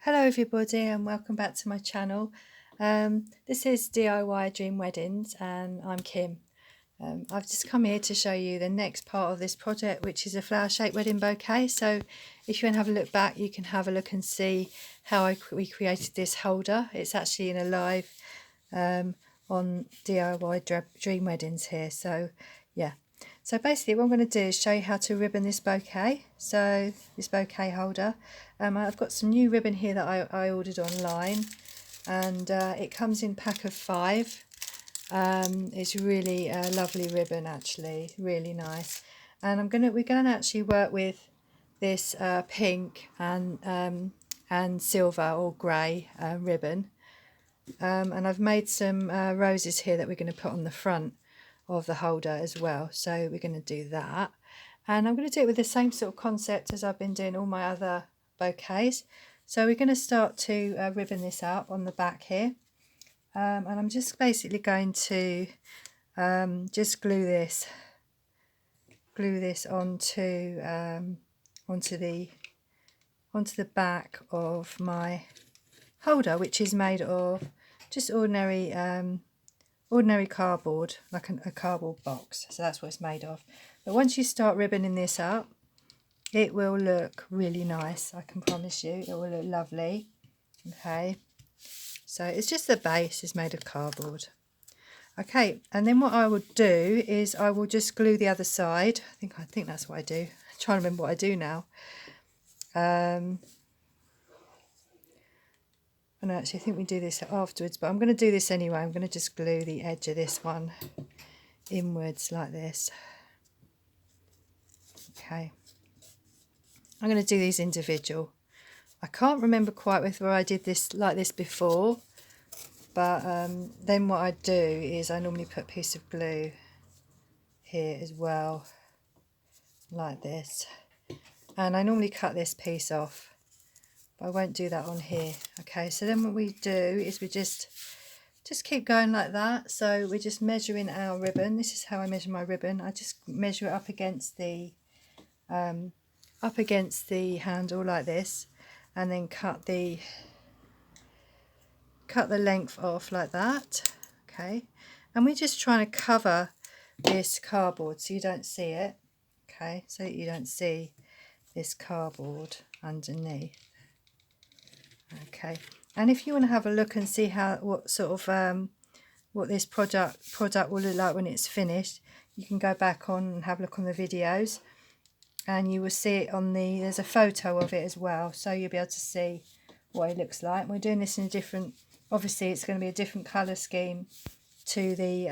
Hello everybody and welcome back to my channel. This is DIY Dream Weddings and I'm Kim. I've just come here to show you the next part of this project, which is a flower shaped wedding bouquet. So if you want to have a look back, you can have a look and see how we created this holder. It's actually in a live on DIY Dream Weddings here. So yeah, so basically what I'm going to do is show you how to ribbon this bouquet. So this bouquet holder, I've got some new ribbon here that I ordered online, and it comes in pack of 5. It's really a lovely ribbon, actually, really nice. And we're gonna actually work with this pink and silver or grey ribbon. And I've made some roses here that we're going to put on the front of the holder as well. So we're going to do that. And I'm going to do it with the same sort of concept as I've been doing all my other bouquets. So we're going to start to ribbon this up on the back here. And I'm just basically going to just glue this onto the back of my holder, which is made of just ordinary cardboard, like a cardboard box. So that's what it's made of. But once you start ribboning this up, it will look really nice. I can promise you it will look lovely. Okay, so it's just the base is made of cardboard. Okay, and then what I will do is I will just glue the other side. I think that's what I do. I'm trying to remember what I do now. And actually I think we do this afterwards, but I'm going to do this anyway. I'm going to just glue the edge of this one inwards like this. Okay, I'm going to do these individual. I can't remember quite whether I did this like this before, but then what I do is I normally put a piece of glue here as well, like this, and I normally cut this piece off, but I won't do that on here. Okay, so then what we do is we just keep going like that. So we're just measuring our ribbon. This is how I measure my ribbon. I just measure it up against the handle like this, and then cut the length off like that. Okay, and we're just trying to cover this cardboard so you don't see it. Okay, so you don't see this cardboard underneath. Okay, and if you want to have a look and see what sort of what this product will look like when it's finished, you can go back on and have a look on the videos, and you will see it on there's a photo of it as well, so you'll be able to see what it looks like. We're doing this in a different, obviously it's going to be a different colour scheme to the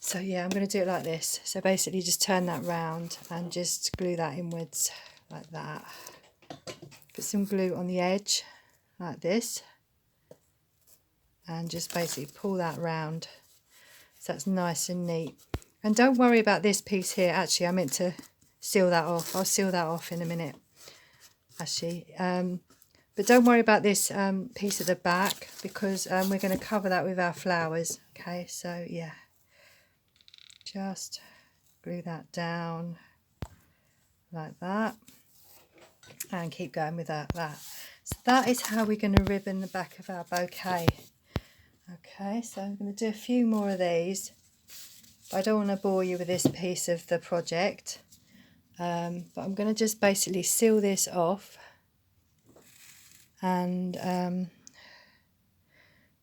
so yeah, I'm going to do it like this. So basically just turn that round and just glue that inwards like that. Put some glue on the edge like this, and just basically pull that round so that's nice and neat. And don't worry about this piece here. Actually, I meant to seal that off. I'll seal that off in a minute, actually. But don't worry about this piece at the back, because we're going to cover that with our flowers. Okay, so yeah, just glue that down like that, and keep going with that. So that is how we're going to ribbon the back of our bouquet. Okay, so I'm going to do a few more of these. I don't want to bore you with this piece of the project, but I'm going to just basically seal this off, and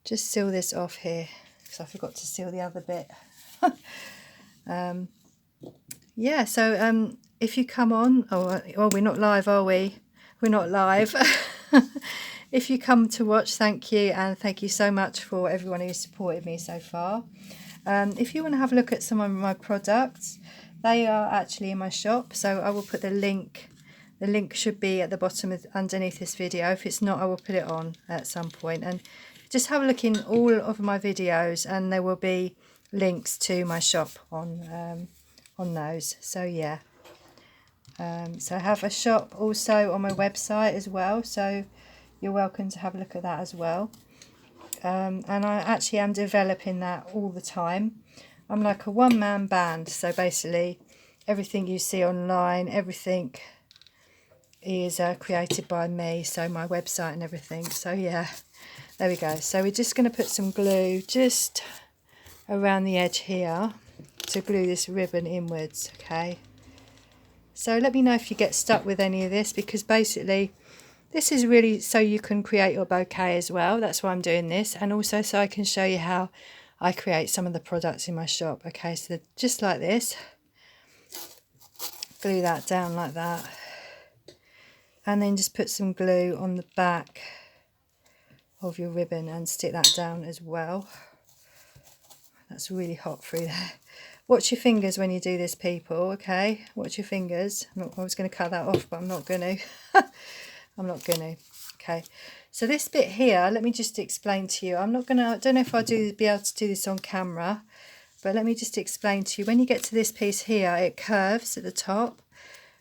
just seal this off here because I forgot to seal the other bit. Yeah, so if you come on, oh we're not live, are we? We're not live. If you come to watch, thank you, and thank you so much for everyone who's supported me so far. If you want to have a look at some of my products, they are actually in my shop, so I will put the link. The link should be at the bottom underneath this video. If it's not, I will put it on at some point. And just have a look in all of my videos, and there will be links to my shop on those. So yeah, so I have a shop also on my website as well, so you're welcome to have a look at that as well. And I actually am developing that all the time. I'm like a one-man band, so basically everything you see online, everything is created by me, so my website and everything. So yeah, there we go. So we're just going to put some glue just around the edge here to glue this ribbon inwards. Okay, so let me know if you get stuck with any of this, because basically this is really so you can create your bouquet as well. That's why I'm doing this, and also so I can show you how I create some of the products in my shop. Okay, so just like this, glue that down like that, and then just put some glue on the back of your ribbon and stick that down as well. That's really hot through there. Watch your fingers when you do this, people. Okay, watch your fingers. I was going to cut that off, but I'm not going to. I'm not going to. Okay, so this bit here, let me just explain to you. I don't know if I'll be able to do this on camera, but let me just explain to you. When you get to this piece here, it curves at the top.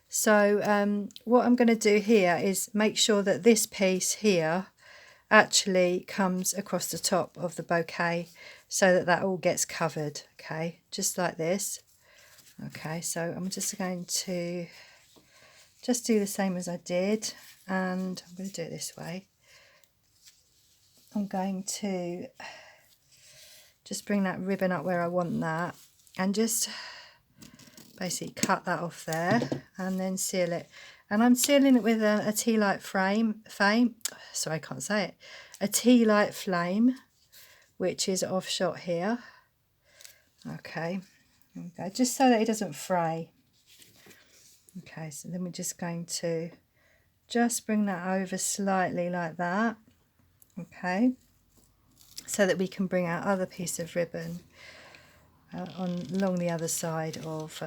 So what I'm going to do here is make sure that this piece here actually comes across the top of the bouquet, so that that all gets covered. Okay, just like this. Okay, so I'm just going to just do the same as I did, and I'm going to do it this way. I'm going to just bring that ribbon up where I want that, and just basically cut that off there, and then seal it. And I'm sealing it with a tea light flame. Sorry, I can't say it. A tea light flame, which is off shot here. Okay, just so that it doesn't fray. Okay, so then we're just going to just bring that over slightly like that. Okay, so that we can bring our other piece of ribbon along the other side of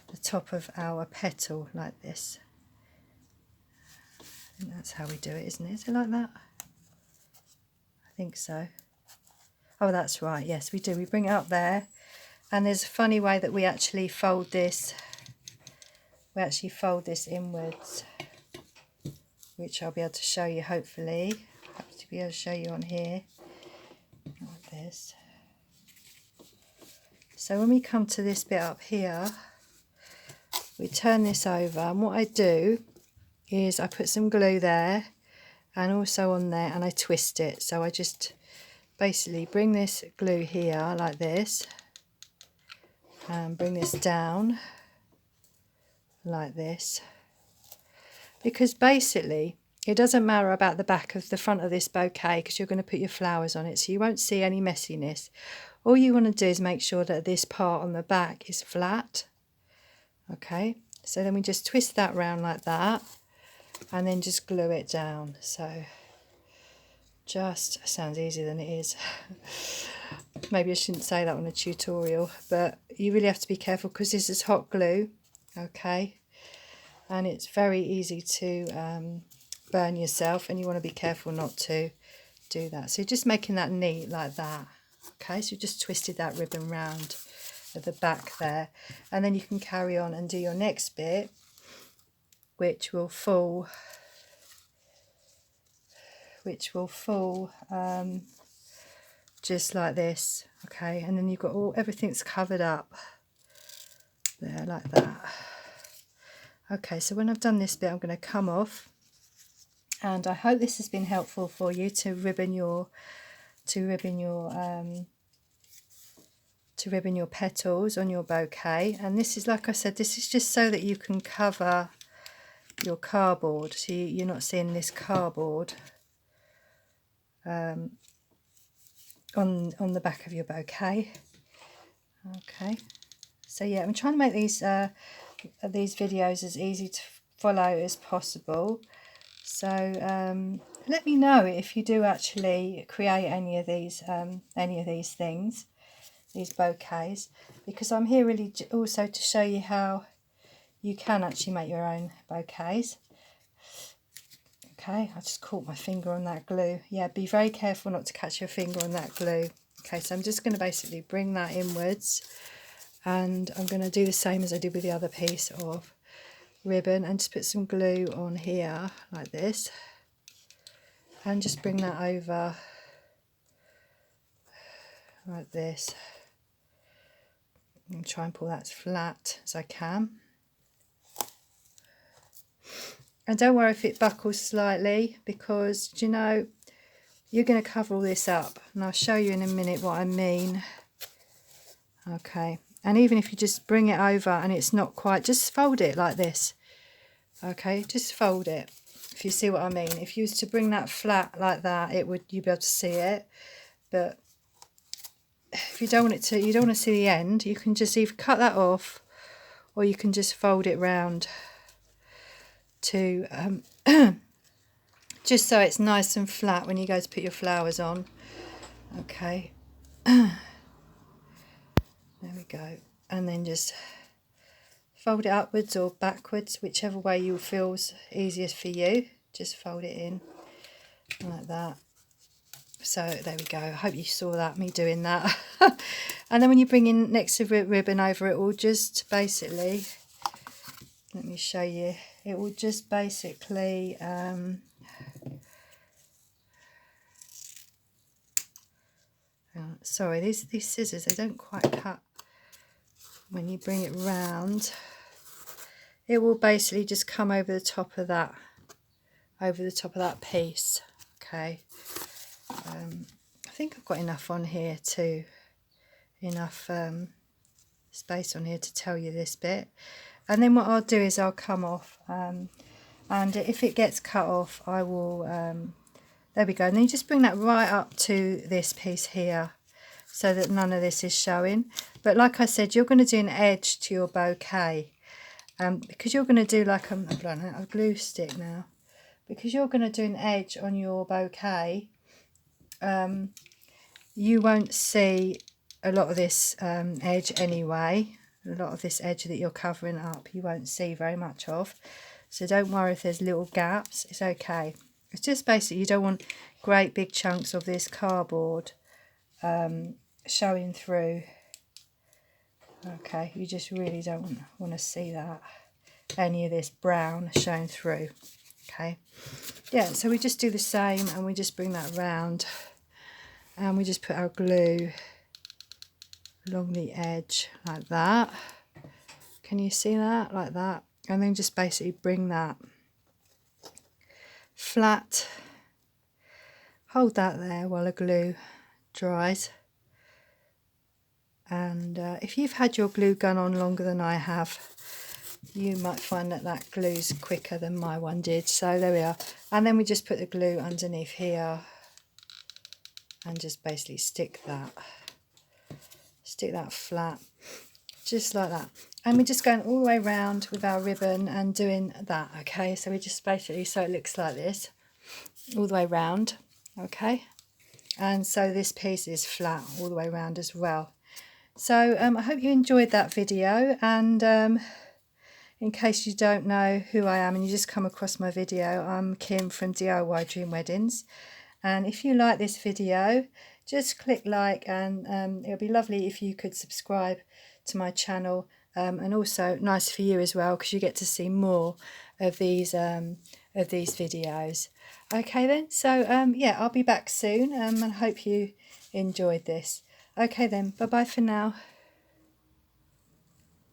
the top of our petal like this. And that's how we do it, isn't it? Is it like that? I think so. Oh, that's right. Yes, we do. We bring it up there, and there's a funny way that we actually fold this. We actually fold this inwards, which I'll be able to show you, hopefully. Hope to be able to show you on here, like this. So when we come to this bit up here, we turn this over, and what I do is I put some glue there and also on there, and I twist it. So I just basically bring this glue here like this, and bring this down like this, because basically it doesn't matter about the back of the front of this bouquet, because you're going to put your flowers on it, so you won't see any messiness. All you want to do is make sure that this part on the back is flat. Okay, so then we just twist that round like that, and then just glue it down. So just sounds easier than it is. Maybe I shouldn't say that on a tutorial, but you really have to be careful, because this is hot glue. Okay, and it's very easy to burn yourself, and you want to be careful not to do that. So you're just making that neat like that. Okay, so you just twisted that ribbon round at the back there, and then you can carry on and do your next bit, which will fall just like this. Okay, and then you've got everything's covered up there like that. Okay, so when I've done this bit, I'm going to come off, and I hope this has been helpful for you to ribbon your petals on your bouquet. And this is, like I said, this is just so that you can cover your cardboard, so you're not seeing this cardboard on the back of your bouquet. Okay, so yeah, I'm trying to make these videos as easy to follow as possible. So let me know if you do actually create any of these things, these bouquets, because I'm here really also to show you how you can actually make your own bouquets. Okay, I just caught my finger on that glue. Yeah, be very careful not to catch your finger on that glue. Okay, so I'm just going to basically bring that inwards, and I'm going to do the same as I did with the other piece of ribbon, and just put some glue on here like this, and just bring that over like this, and try and pull that as flat as I can. And don't worry if it buckles slightly, because you know you're going to cover all this up, and I'll show you in a minute what I mean. Okay, and even if you just bring it over and it's not quite, just fold it like this. Okay, just fold it, if you see what I mean. If you was to bring that flat like that, you'd be able to see it. But if you don't want it to, you don't want to see the end, you can just either cut that off, or you can just fold it round to just so it's nice and flat when you go to put your flowers on. Okay, there we go. And then just fold it upwards or backwards, whichever way you feels easiest for you. Just fold it in like that. So there we go. I hope you saw that, me doing that. And then when you bring in next to ribbon over it, will just basically, let me show you, it will just basically sorry, these scissors, they don't quite cut. When you bring it round, it will basically just come over the top of that, piece. Okay, I think I've got enough on here to, enough space on here to tell you this bit. And then what I'll do is I'll come off, and if it gets cut off, I will, there we go. And then you just bring that right up to this piece here, so that none of this is showing. But like I said, you're going to do an edge to your bouquet, because you're going to do like a glue stick now, because you're going to do an edge on your bouquet. You won't see a lot of this edge anyway. A lot of this edge that you're covering up, you won't see very much of. So don't worry if there's little gaps, it's okay. It's just basically you don't want great big chunks of this cardboard showing through. Okay, you just really don't want to see that, any of this brown showing through. Okay, yeah, so we just do the same, and we just bring that round, and we just put our glue along the edge like that. Can you see that? Like that. And then just basically bring that flat, hold that there while the glue dries. And if you've had your glue gun on longer than I have, you might find that that glue's quicker than my one did. So there we are. And then we just put the glue underneath here and just basically stick that flat, just like that. And we're just going all the way around with our ribbon and doing that. Okay, so we just basically, so it looks like this all the way around. Okay, and so this piece is flat all the way around as well. So I hope you enjoyed that video, and in case you don't know who I am and you just come across my video, I'm Kim from DIY Dream Weddings. And if you like this video, just click like, and it would be lovely if you could subscribe to my channel, and also nice for you as well, because you get to see more of these videos. Okay then, so yeah, I'll be back soon, and I hope you enjoyed this. Okay then, bye bye for now.